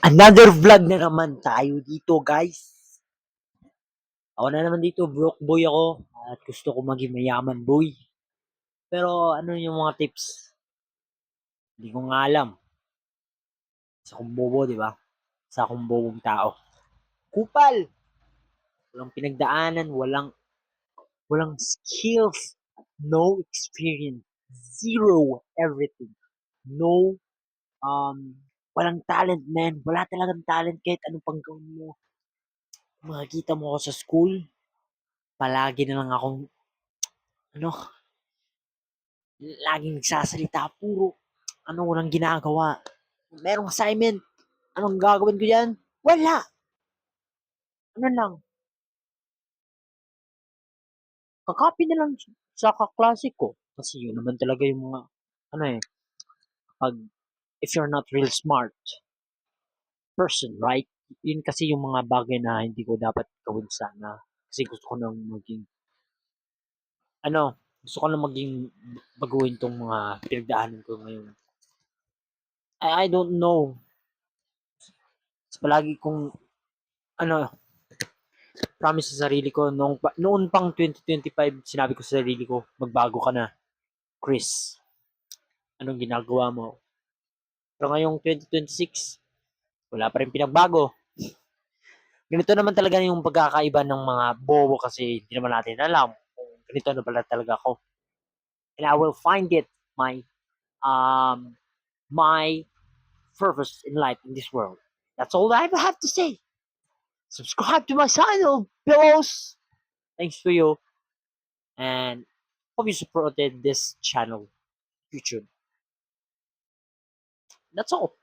Another vlog na naman tayo dito, guys. Ako na naman dito, broke boy ako at gusto ko maging mayaman boy. Pero ano yung mga tips? Hindi ko nga alam. Sa akong bobo, di ba? Sa akong bobong tao. Kupal! Walang pinagdaanan, walang skills, no experience, zero everything. No, um, walang talent, man. Wala talagang talent kahit anong pang gawin mo. Makikita mo ako sa school, palagi na lang akong, ano, laging nagsasalita, puro, walang ginagawa. Merong assignment, anong gagawin ko yan? Wala! Ano lang, kakopy na lang sa kaklase ko. Kasi yun naman talaga yung mga, ano eh, pag, if you're not real smart person, right? Yun kasi yung mga bagay na hindi ko dapat gawin sana. Kasi gusto ko nang maging, gusto ko nang maging baguhin tong mga pinagdaanan ko ngayon. I don't know. Palagi kong, ano, promise sa sarili ko, noon pang 2025, sinabi ko sa sarili ko, magbago ka na, Chris. Anong ginagawa mo? Pero ngayong 2026, wala pa rin pinagbago. Ganito naman talaga yung pagkakaiba ng mga bobo kasi hindi naman natin alam kung ganito na pala talaga ako. And I will find it, my, um, my purpose in life in this world. That's all I have to say. Subscribe to my channel, Pillows. Thanks to you. And hope you supported this channel, YouTube. That's all.